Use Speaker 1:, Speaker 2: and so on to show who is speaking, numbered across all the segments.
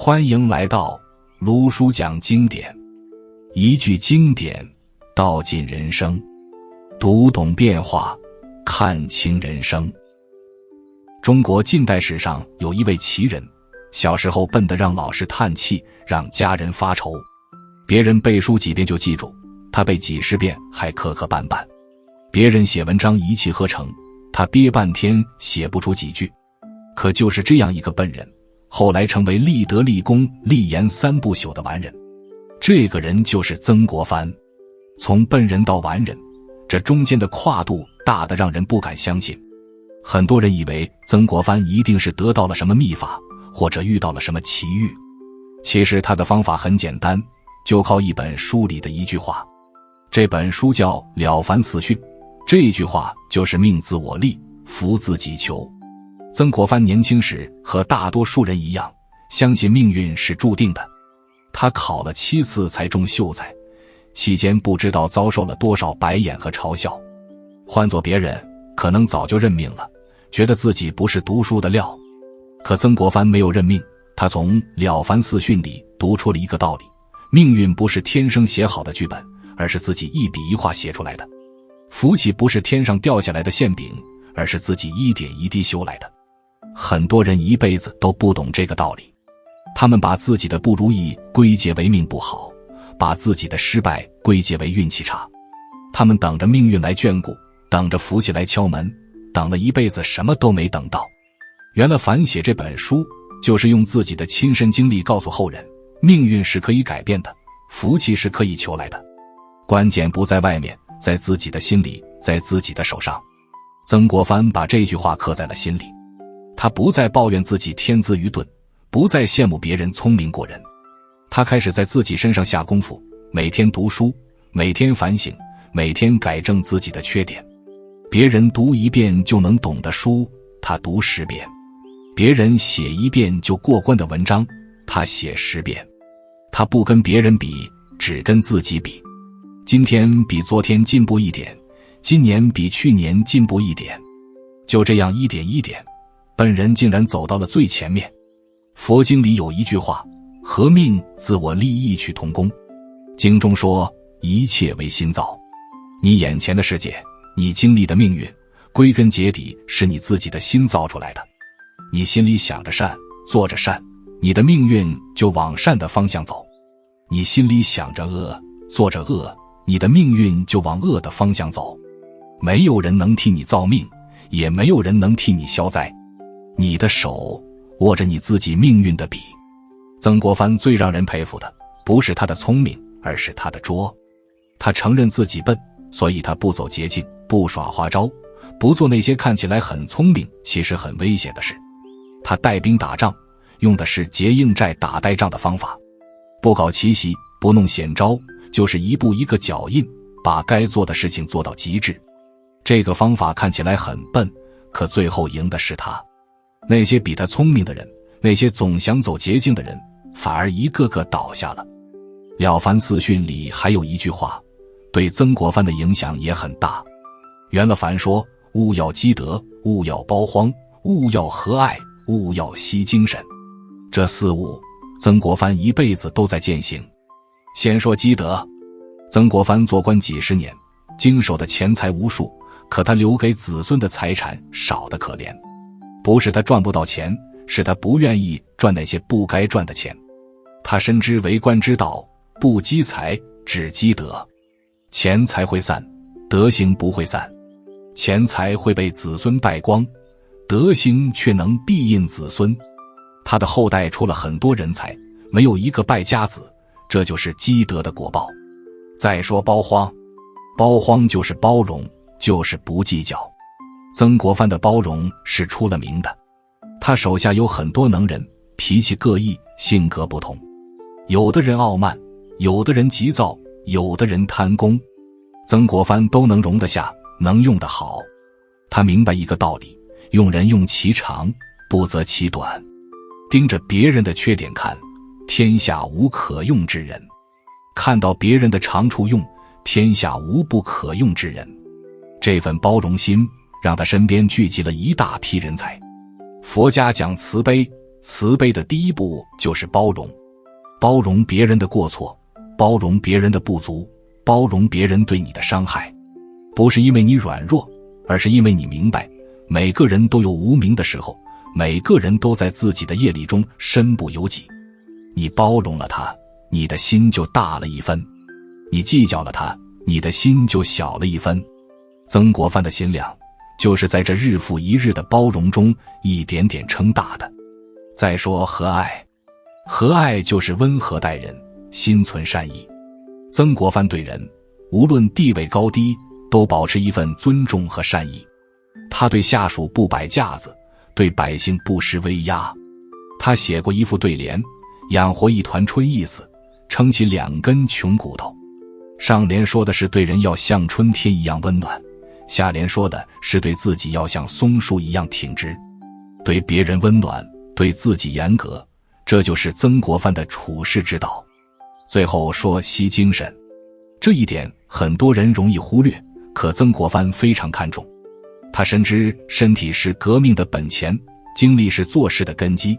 Speaker 1: 欢迎来到卢叔讲经典，一句经典道尽人生，读懂变化，看清人生。中国近代史上有一位奇人，小时候笨得让老师叹气，让家人发愁。别人背书几遍就记住，他背几十遍还磕磕绊绊。别人写文章一气呵成，他憋半天写不出几句。可就是这样一个笨人，后来成为立德立功立言三不朽的完人。这个人就是曾国藩。从笨人到完人，这中间的跨度大得让人不敢相信。很多人以为曾国藩一定是得到了什么秘法，或者遇到了什么奇遇。其实他的方法很简单，就靠一本书里的一句话。这本书叫《了凡四训》，这句话就是命自我立，福自己求。曾国藩年轻时和大多数人一样，相信命运是注定的。他考了7次才中秀才，期间不知道遭受了多少白眼和嘲笑。换做别人，可能早就认命了，觉得自己不是读书的料。可曾国藩没有认命，他从《了凡四训》里读出了一个道理：命运不是天生写好的剧本，而是自己一笔一画写出来的；福气不是天上掉下来的馅饼，而是自己一点一滴修来的。很多人一辈子都不懂这个道理，他们把自己的不如意归结为命不好，把自己的失败归结为运气差。他们等着命运来眷顾，等着福气来敲门，等了一辈子什么都没等到。袁了凡写这本书，就是用自己的亲身经历告诉后人，命运是可以改变的，福气是可以求来的。关键不在外面，在自己的心里，在自己的手上。曾国藩把这句话刻在了心里。他不再抱怨自己天资愚钝，不再羡慕别人聪明过人。他开始在自己身上下功夫，每天读书，每天反省，每天改正自己的缺点。别人读1遍就能懂的书，他读10遍；别人写1遍就过关的文章，他写10遍。他不跟别人比，只跟自己比。今天比昨天进步一点，今年比去年进步一点。就这样一点一点，本人竟然走到了最前面。佛经里有一句话：合命自我立，异曲同工。经中说，一切为心造。你眼前的世界，你经历的命运，归根结底是你自己的心造出来的。你心里想着善，做着善，你的命运就往善的方向走；你心里想着恶，做着恶，你的命运就往恶的方向走。没有人能替你造命，也没有人能替你消灾。你的手握着你自己命运的笔。曾国藩最让人佩服的，不是他的聪明，而是他的拙。他承认自己笨，所以他不走捷径，不耍花招，不做那些看起来很聪明，其实很危险的事。他带兵打仗，用的是结硬寨打呆仗的方法，不搞奇袭，不弄险招，就是一步一个脚印，把该做的事情做到极致。这个方法看起来很笨，可最后赢的是他。那些比他聪明的人，那些总想走捷径的人，反而一个个倒下了。了凡四训里还有一句话，对曾国藩的影响也很大。袁了凡说：勿要积德，勿要包荒，勿要和爱，勿要惜精神。这4物，曾国藩一辈子都在践行。先说积德。曾国藩做官几十年，经手的钱财无数，可他留给子孙的财产少得可怜。不是他赚不到钱，是他不愿意赚那些不该赚的钱。他深知为官之道，不积财，只积德。钱财会散，德行不会散。钱财会被子孙败光，德行却能庇荫子孙。他的后代出了很多人才，没有一个败家子，这就是积德的果报。再说包荒，包荒就是包容，就是不计较。曾国藩的包容是出了名的。他手下有很多能人，脾气各异，性格不同。有的人傲慢，有的人急躁，有的人贪功。曾国藩都能容得下，能用得好。他明白一个道理：用人用其长，不择其短。盯着别人的缺点看，天下无可用之人；看到别人的长处用，天下无不可用之人。这份包容心让他身边聚集了一大批人才。佛家讲慈悲，慈悲的第一步就是包容，包容别人的过错，包容别人的不足，包容别人对你的伤害。不是因为你软弱，而是因为你明白，每个人都有无名的时候，每个人都在自己的业力中身不由己。你包容了他，你的心就大了一分；你计较了他，你的心就小了一分。曾国藩的心量就是在这日复一日的包容中一点点撑大的。再说和爱，和爱就是温和待人，心存善意。曾国藩对人无论地位高低都保持一份尊重和善意，他对下属不摆架子，对百姓不施威压。他写过一副对联，养活一团春意思，撑起2根穷骨头。上联说的是对人要像春天一样温暖，下联说的是对自己要像松树一样挺直。对别人温暖，对自己严格，这就是曾国藩的处世之道。最后说惜精神，这一点很多人容易忽略，可曾国藩非常看重。他深知身体是革命的本钱，精力是做事的根基。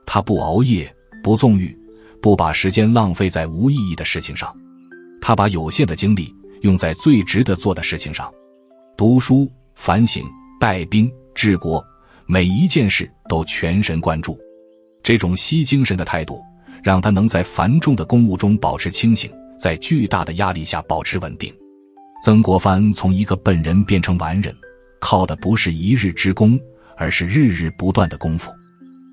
Speaker 1: 他不熬夜，不纵欲，不把时间浪费在无意义的事情上。他把有限的精力用在最值得做的事情上，读书、反省、带兵、治国，每一件事都全神贯注。这种惜精神的态度，让他能在繁重的公务中保持清醒，在巨大的压力下保持稳定。曾国藩从一个笨人变成完人，靠的不是一日之功，而是日日不断的功夫。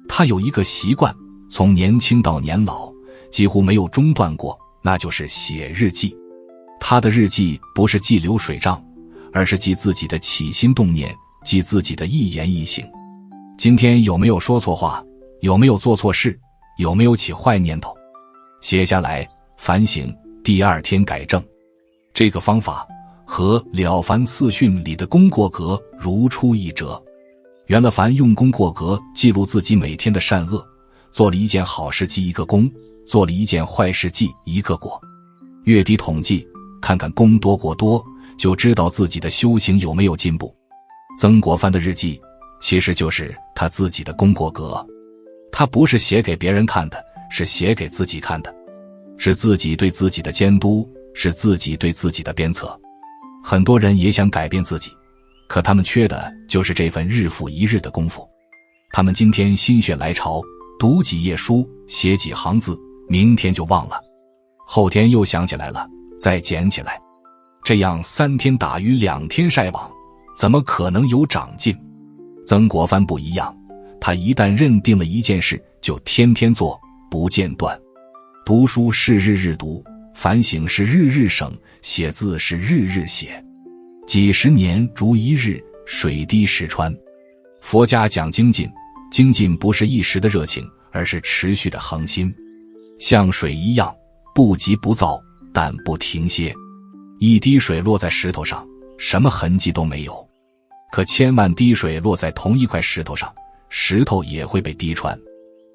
Speaker 1: 他有一个习惯，从年轻到年老几乎没有中断过，那就是写日记。他的日记不是记流水账，而是记自己的起心动念，记自己的一言一行。今天有没有说错话，有没有做错事，有没有起坏念头，写下来反省，第2天改正。这个方法和《了凡四训》里的功过格如出一辙。袁了凡用功过格记录自己每天的善恶，做了一件好事记一个功，做了一件坏事记一个过。月底统计，看看功多过多，就知道自己的修行有没有进步。曾国藩的日记其实就是他自己的功过格，他不是写给别人看的，是写给自己看的，是自己对自己的监督，是自己对自己的鞭策。很多人也想改变自己，可他们缺的就是这份日复一日的功夫。他们今天心血来潮，读几页书，写几行字，明天就忘了，后天又想起来了，再捡起来。这样3天打鱼2天晒网，怎么可能有长进？曾国藩不一样，他一旦认定了一件事，就天天做，不间断。读书是日日读，反省是日日省，写字是日日写。几十年如一日，水滴石穿。佛家讲精进，精进不是一时的热情，而是持续的恒心。像水一样，不急不躁，但不停歇。一滴水落在石头上，什么痕迹都没有。可千万滴水落在同一块石头上，石头也会被滴穿。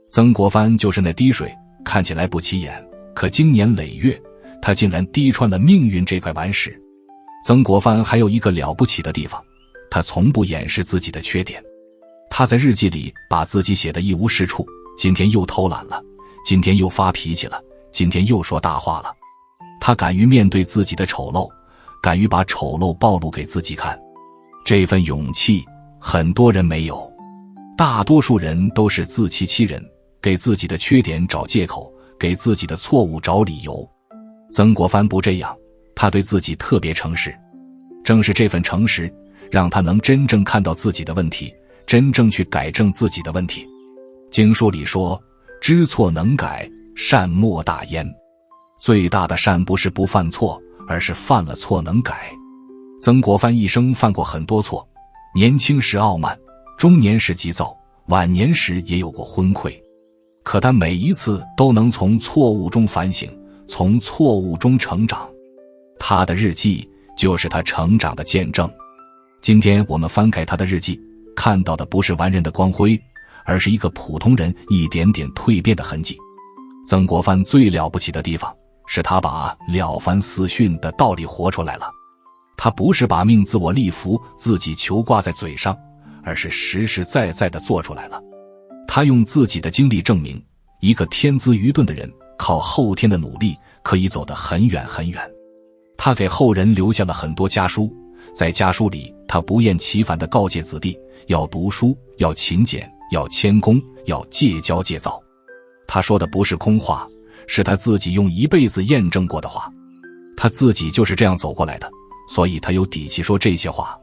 Speaker 1: 曾国藩就是那滴水，看起来不起眼，可经年累月，他竟然滴穿了命运这块顽石。曾国藩还有一个了不起的地方，他从不掩饰自己的缺点。他在日记里把自己写得一无是处，今天又偷懒了，今天又发脾气了，今天又说大话了。他敢于面对自己的丑陋，敢于把丑陋暴露给自己看。这份勇气很多人没有，大多数人都是自欺欺人，给自己的缺点找借口，给自己的错误找理由。曾国藩不这样，他对自己特别诚实。正是这份诚实，让他能真正看到自己的问题，真正去改正自己的问题。经书里说，知错能改，善莫大焉。最大的善不是不犯错，而是犯了错能改。曾国藩一生犯过很多错，年轻时傲慢，中年时急躁，晚年时也有过昏聩。可他每一次都能从错误中反省，从错误中成长。他的日记就是他成长的见证。今天我们翻开他的日记，看到的不是完人的光辉，而是一个普通人一点点蜕变的痕迹。曾国藩最了不起的地方，是他把了凡四训的道理活出来了。他不是把命自我立福，自己求挂在嘴上，而是实实在在地做出来了。他用自己的经历证明，一个天资愚钝的人靠后天的努力可以走得很远很远。他给后人留下了很多家书，在家书里他不厌其烦地告诫子弟要读书，要勤俭，要谦恭，要戒骄戒躁。他说的不是空话，是他自己用一辈子验证过的话。他自己就是这样走过来的，所以他有底气说这些话。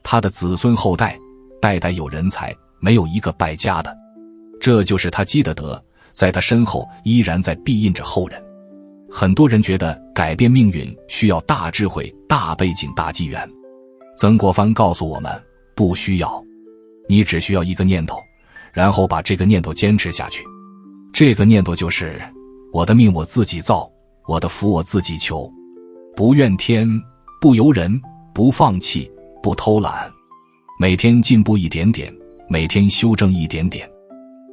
Speaker 1: 他的子孙后代代代有人才，没有一个败家的。这就是他积的德，在他身后依然在庇荫着后人。很多人觉得改变命运需要大智慧、大背景、大机缘。曾国藩告诉我们，不需要，你只需要一个念头，然后把这个念头坚持下去。这个念头就是我的命我自己造，我的福我自己求，不怨天，不尤人，不放弃，不偷懒，每天进步一点点，每天修正一点点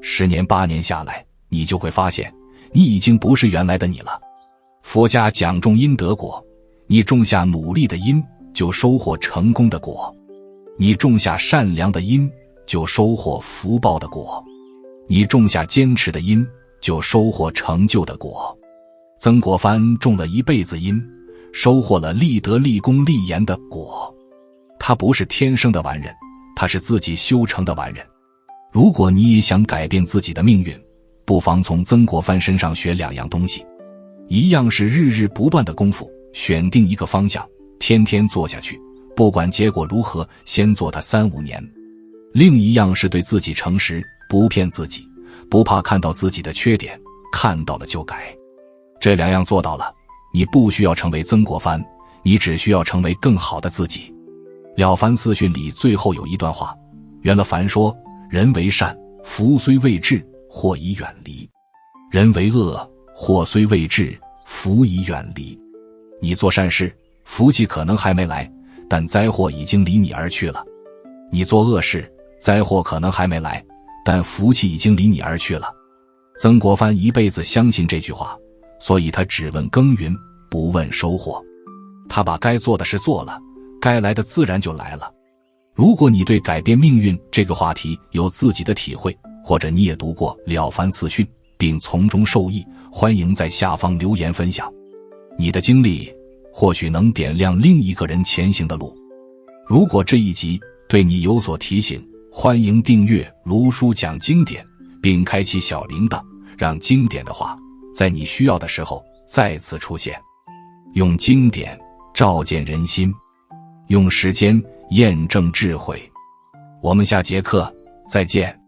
Speaker 1: ，10年8年下来，你就会发现你已经不是原来的你了。佛家讲种因得果，你种下努力的因，就收获成功的果；你种下善良的因，就收获福报的果；你种下坚持的因，就收获成就的果。曾国藩种了一辈子因，收获了立德立功立言的果。他不是天生的完人，他是自己修成的完人。如果你也想改变自己的命运，不妨从曾国藩身上学2样东西。一样是日日不断的功夫，选定一个方向，天天做下去，不管结果如何，先做它3-5年。另一样是对自己诚实，不骗自己，不怕看到自己的缺点，看到了就改。这2样做到了，你不需要成为曾国藩，你只需要成为更好的自己。了凡四训里最后有一段话，袁了凡说，人为善，福虽未至，祸已远离；人为恶，祸虽未至，福已远离。你做善事，福气可能还没来，但灾祸已经离你而去了；你做恶事，灾祸可能还没来，但福气已经离你而去了。曾国藩一辈子相信这句话，所以他只问耕耘，不问收获。他把该做的事做了，该来的自然就来了。如果你对改变命运这个话题有自己的体会，或者你也读过《了凡四训》并从中受益，欢迎在下方留言分享。你的经历或许能点亮另一个人前行的路。如果这一集对你有所提醒，欢迎订阅卢叔讲经典，并开启小铃铛，让经典的话在你需要的时候再次出现。用经典照见人心，用时间验证智慧。我们下节课再见。